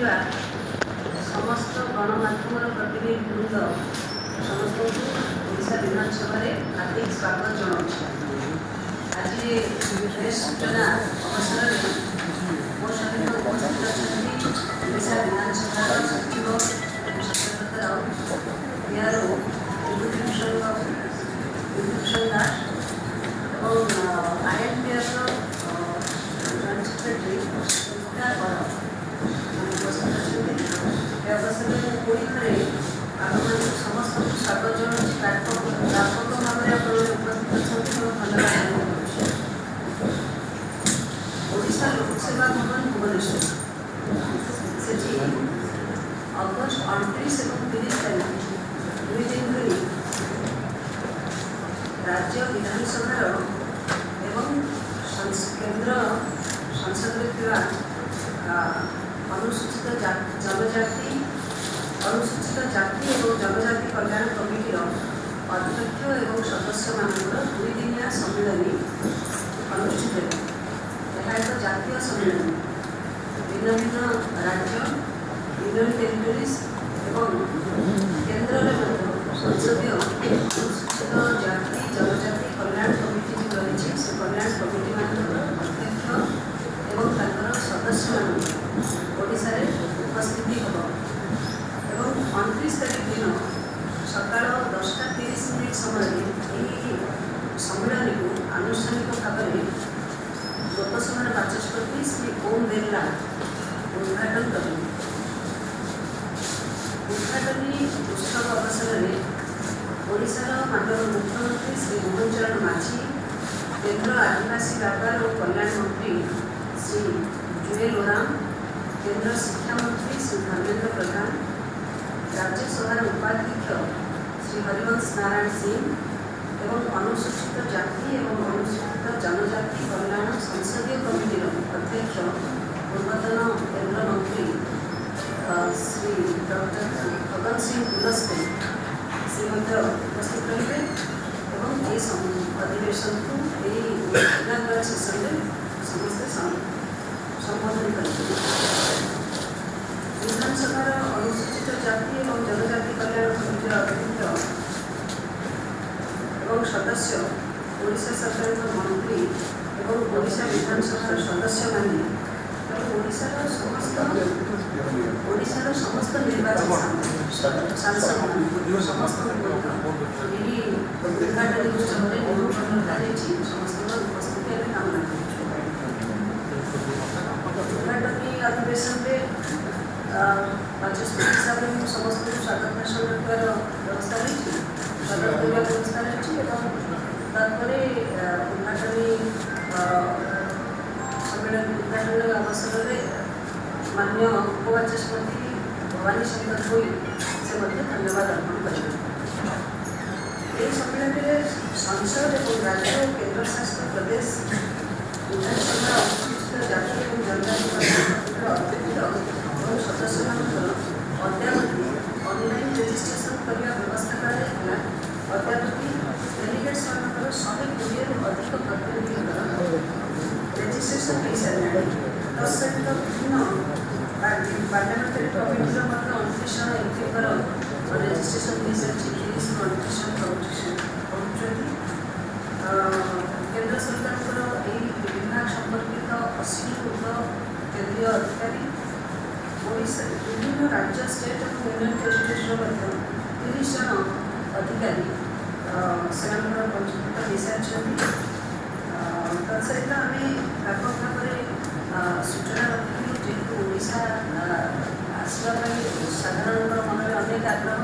କରିଥିବା ସମସ୍ତ ଗଣମାଧ୍ୟମର ପ୍ରତିନିଧିବୃନ୍ଦ ସମସ୍ତଙ୍କୁ ଓଡ଼ିଶା ବିଧାନସଭାରେ ହାର୍ଦ୍ଦିକ ସ୍ୱାଗତ ଜଣାଉଛି। ଆଜି ପ୍ରେସ୍ ସୂଚନା ଅବସରରେ ମୋ ସହିତ ଉପସ୍ଥିତ ଅଛନ୍ତି ଓଡ଼ିଶା ବିଧାନସଭାର ସଚିବ ସତ୍ୟବ୍ରତ ରାଉତ, ବିହାରରୁ ବିଭୂତିଭୂଷଣ ଦାସ ଏବଂ INPRର ଜଏଣ୍ଟ ସେକ୍ରେଟାରୀ ଉପସ୍ଥିତ ଅଛନ୍ତି। ଏ ଅବସରରେ ମୁଁ ପୁଣି ଥରେ ଆପଣମାନଙ୍କୁ ସମସ୍ତଙ୍କୁ ସ୍ୱାଗତ ଜଣାଉଛି। ବ୍ୟାପକ ଭାବରେ ଆପଣମାନେ ଉପସ୍ଥିତ ଅଛନ୍ତି ଏବଂ ଧନ୍ୟବାଦ କରୁଛି। ଓଡ଼ିଶା ଲୋକସେବା ଭବନ ଭୁବନେଶ୍ୱର, ସେଠି ଅଗଷ୍ଟ 29 ଏବଂ 30 ତାରିଖ 2 ଦିନ ଧରି ରାଜ୍ୟ ବିଧାନସଭାର ଏବଂ କେନ୍ଦ୍ର ସଂସଦରେ ଥିବା ଅନୁସୂଚିତ ଜାତି ଏବଂ ଜନଜାତି କଲ୍ୟାଣ କମିଟିର ଅଧ୍ୟକ୍ଷ ଏବଂ ସଦସ୍ୟମାନଙ୍କର 2 ଦିନିଆ ସମ୍ମିଳନୀ ଅନୁଷ୍ଠିତ ହେବ। ଏହା ଏକ ଜାତୀୟ ସମ୍ମିଳନୀ। ଭିନ୍ନ ଭିନ୍ନ ରାଜ୍ୟ, ୟୁନିୟନ ଟେରିଟୋରିଜ୍ ଏବଂ କେନ୍ଦ୍ରରେ ମଧ୍ୟ ସଂସଦୀୟ ଅନୁସୂଚିତ ଜାତି ଜନଜାତି କଲ୍ୟାଣ କମିଟି ଯେଉଁ ରହିଛି, ସେ କଲ୍ୟାଣ କମିଟିମାନଙ୍କର ଅଧ୍ୟକ୍ଷ ଏବଂ ତାଙ୍କର ସଦସ୍ୟମାନଙ୍କୁ ଓଡ଼ିଶାରେ ଉପସ୍ଥିତି ହେବ ଏବଂ 29 ତାରିଖ ଦିନ ସକାଳ 10:30 ସମୟରେ ଏହି ସମ୍ମିଳନୀକୁ ଆନୁଷ୍ଠାନିକ ଭାବରେ ଲୋକସଭାର ବାଚସ୍ପତି ଶ୍ରୀ ଓମ୍ ବିର୍ଲା ଉଦ୍ଘାଟନ କରିବେ। ଉଦ୍ଘାଟନୀ ଉତ୍ସବ ଅବସରରେ ଓଡ଼ିଶାର ମାନନୀୟ ମୁଖ୍ୟମନ୍ତ୍ରୀ ଶ୍ରୀ ମୋହନ ଚରଣ ମାଝୀ, କେନ୍ଦ୍ର ଆଦିବାସୀ ବ୍ୟାପାର ଓ କଲ୍ୟାଣ ମନ୍ତ୍ରୀ ଶ୍ରୀ ଜୁଏଲ ଓରାମ, କେନ୍ଦ୍ର ଶିକ୍ଷାମନ୍ତ୍ରୀ ଶ୍ରୀ ଧର୍ମେନ୍ଦ୍ର ପ୍ରଧାନ, ରାଜ୍ୟସଭାର ଉପାଧ୍ୟକ୍ଷ ଶ୍ରୀ ହରିବଂଶ ନାରାୟଣ ସିଂ ଏବଂ ଅନୁସୂଚିତ ଜାତି ଏବଂ ଅନୁସୂଚିତ ଜନଜାତି କଲ୍ୟାଣ ସଂସଦୀୟ କମିଟିର ଅଧ୍ୟକ୍ଷ ପୂର୍ବତନ କେନ୍ଦ୍ରମନ୍ତ୍ରୀ ଶ୍ରୀ ଡକ୍ଟର ଫଗନ ସିଂ କୁଲସ୍ତେ ସେ ମଧ୍ୟ ଉପସ୍ଥିତ ରହିବେ ଏବଂ ଏହି ଅଧିବେଶନକୁ ଏହି ଇନାଗୁରାଲ ସେସନରେ ସମସ୍ତେ ସମ୍ବୋଧନ କରିବେ। ବିଧାନସଭାର ଅନୁସୂଚିତ ଜାତି ଏବଂ ଜନଜାତି କଲ୍ୟାଣ କମିଟିର ଅଧ୍ୟକ୍ଷ ଏବଂ ସଦସ୍ୟ ଓଡ଼ିଶା ସରକାରଙ୍କ ମନ୍ତ୍ରୀ ଏବଂ ଓଡ଼ିଶା ବିଧାନସଭାର ସଦସ୍ୟମାନେ ଏବଂ ଓଡ଼ିଶାର ସମସ୍ତ ନିର୍ବାଚିତ ସାଂସଦମାନଙ୍କୁ ସମସ୍ତଙ୍କୁ ଏହି ଉଦ୍ଘାଟନୀ ଉତ୍ସବରେ ନିମନ୍ତ୍ରଣ କରାଯାଇଛି। ସମସ୍ତଙ୍କର ଉପସ୍ଥିତି ଆମେ କାମନା କରୁଛୁ। ଉଦ୍ଘାଟନୀ ଅଧିବେଶନରେ ବାଚସ୍ପତି ହିସାବରେ ମୁଁ ସମସ୍ତଙ୍କୁ ସ୍ୱାଗତ ଭାଷଣ ରଖିବାର ବ୍ୟବସ୍ଥା ରହିଛି, ସ୍ୱାଗତ କରିବା ବ୍ୟବସ୍ଥା ରହିଛି ଏବଂ ତାପରେ ଉଦ୍ଘାଟନୀ ଅବସରରେ ମାନ୍ୟ ଉପବାଚସ୍ପତି ଭବାନୀ ଶଙ୍କର ଭୋଇ ସେ ମଧ୍ୟ ଧନ୍ୟବାଦ ଅର୍ପଣ କରିବେ। ଏହି ସମ୍ମିଳନୀରେ ସଂସଦ ଏବଂ ରାଜ୍ୟ ଓ କେନ୍ଦ୍ରଶାସିତ ପ୍ରଦେଶ ବିଧାନସଭାର ଅନୁସୂଚିତ ଜାତି ଏବଂ ଜନଜାତି କମିଟିର ଅଧ୍ୟକ୍ଷ ଏବଂ ସଦସ୍ୟମାନଙ୍କର ଅଦ୍ୟାବଧି ଅନଲାଇନ୍ ରେଜିଷ୍ଟ୍ରେସନ କରିବା ବ୍ୟବସ୍ଥା କରାଯାଇଥିଲା। ଅଦ୍ୟାବଧି ଡେଲିଗେଟ୍ସମାନଙ୍କର 120ରୁ ଅଧିକ ପ୍ରତିନିଧିଙ୍କର ରେଜିଷ୍ଟ୍ରେସନ ହୋଇସାରିଲାଣି। ତତ୍ସହିତ ବିଭିନ୍ନ ପାର୍ଲାମେଣ୍ଟାରୀ କମିଟିର ମଧ୍ୟ 29 ଜଣ ଏମ୍ପିଙ୍କର ରେଜିଷ୍ଟ୍ରେସନ ହୋଇସାରିଛି। 30ରୁ 29 ଜଣ ପହୁଁଛନ୍ତି। କେନ୍ଦ୍ର ସରକାରଙ୍କର ଏହି ବିଭାଗ ସମ୍ପର୍କିତ 80ରୁ ଉର୍ଦ୍ଧ୍ୱ କେନ୍ଦ୍ରୀୟ ଅଧିକାରୀ, ଓଡ଼ିଶା ବିଭିନ୍ନ ରାଜ୍ୟ ଷ୍ଟେଟ୍ ଏବଂ ୟୁନିୟନ ଟେରିଟୋରିଜର ମଧ୍ୟ 30 ଜଣ ଅଧିକାରୀ ସେମାନଙ୍କର ପଞ୍ଜୀକୃତ ହୋଇସାରିଛନ୍ତି। ତତ୍ସହିତ ଆମେ ବ୍ୟାପକ ଭାବରେ ସୂଚନା ରଖିଲୁ, ଯେହେତୁ ଓଡ଼ିଶା ଆସିବା ପାଇଁ ସାଧାରଣଙ୍କର ମନରେ ଅନେକ ଆଗ୍ରହ,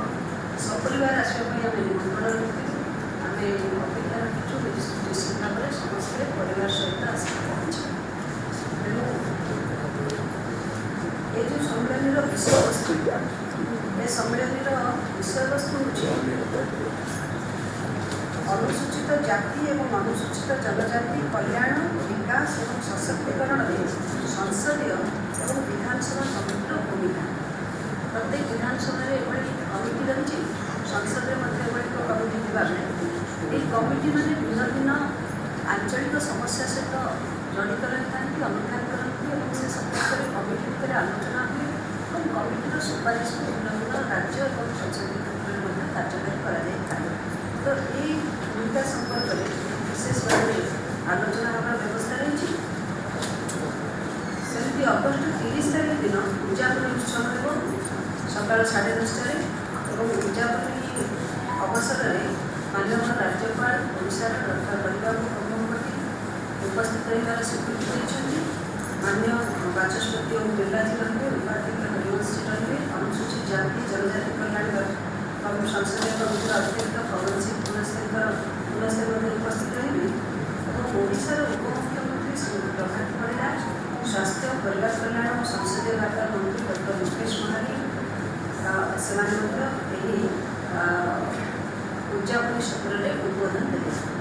ସପରିବାର ଆସିବା ପାଇଁ ଆମେ ନିମନ୍ତ୍ରଣ ରଖିଛୁ। ଆମେ ଅପେକ୍ଷା ରଖିଛୁ ନିଶ୍ଚିତ ଭାବରେ ସମସ୍ତେ ପରିବାର ସହିତ ଆସିକି ପହଞ୍ଚିବେ। ତେଣୁ ଏ ଯେଉଁ ସମ୍ମିଳନୀର ବିଷୟବସ୍ତୁ, ଏ ସମ୍ମିଳନୀର ବିଷୟବସ୍ତୁ ହେଉଛି ଅନୁସୂଚିତ ଜାତି ଏବଂ ଅନୁସୂଚିତ ଜନଜାତି କଲ୍ୟାଣ, ବିକାଶ ଏବଂ ସଶକ୍ତିକରଣରେ ସଂସଦୀୟ ଏବଂ ବିଧାନସଭା କମିଟିର ଭୂମିକା। ପ୍ରତ୍ୟେକ ବିଧାନସଭାରେ ଏଭଳି କମିଟି ରହିଛି, ସଂସଦରେ ମଧ୍ୟ ଏଭଳି ଏକ କମିଟି ଥିବାବେଳେ ଏହି କମିଟିମାନେ ଭିନ୍ନ ଭିନ୍ନ ଆଞ୍ଚଳିକ ସମସ୍ୟା ସହିତ ଜଡ଼ିତ ରହିଥାନ୍ତି, ଅନୁଧ୍ୟାନ କରନ୍ତି ଏବଂ ସେ ସମ୍ପର୍କରେ କମିଟି ଭିତରେ ଆଲୋଚନା ହୁଏ ଓ ସୁପାରିଶ ବିଭିନ୍ନ ରାଜ୍ୟ ଏବଂ ସଂସଦୀୟ କ୍ଷେତ୍ରରେ ମଧ୍ୟ କାର୍ଯ୍ୟକାରୀ କରାଯାଇଥାଏ। ତ ଏହି ଭୂମିକା ସମ୍ପର୍କରେ ବିଶେଷ ଭାବରେ ଆଲୋଚନା ହେବାର ବ୍ୟବସ୍ଥା ରହିଛି। ସେମିତି ଅଗଷ୍ଟ 30 ତାରିଖ ଦିନ ଉଦ୍ଯାପନୀ ଉତ୍ସବ ହେବ ସକାଳ 10:30 ଏବଂ ଉଦ୍ଯାପନୀ ଅବସରରେ ମାନ୍ୟବର ରାଜ୍ୟପାଳ ଓଡ଼ିଶାର ଡକ୍ଟର ପରିବାବୁ ବ୍ରହ୍ମପତି ଉପସ୍ଥିତ ରହିବାର ସ୍ୱୀକୃତି ଦେଇଛନ୍ତି। ମାନ୍ୟ ବାଚସ୍ପତି ଓମ୍ ବିର୍ଲାଜୀ ରହିବେ, ଉପାଧ୍ୟକ୍ଷ ହରିବଂଶୀ ରହିବେ, ଅନୁସୂଚିତ ଜାତି ଜନଜାତି କଲ୍ୟାଣ ସଂସଦୀୟ କମିଟିର ଅଧ୍ୟକ୍ଷ ପବନ ସିଂ ପୁନସ୍ତେ ମଧ୍ୟ ଉପସ୍ଥିତ ରହିବେ ଏବଂ ଓଡ଼ିଶାର ଉପମୁଖ୍ୟମନ୍ତ୍ରୀ ଶ୍ରୀମତୀ ପ୍ରଭାତ ପରିଡ଼ା, ସ୍ୱାସ୍ଥ୍ୟ ପରିବାର କଲ୍ୟାଣ ଓ ସଂସଦୀୟ ବ୍ୟାପାର ମନ୍ତ୍ରୀ ଡକ୍ଟର ମୁକେଶ ମହାନ୍ତି ସେମାନେ ମଧ୍ୟ ଏହି ଉଦ୍ଯାପନୀ ସତ୍ରରେ ଉଦ୍ବୋଧନ ଦେବେ।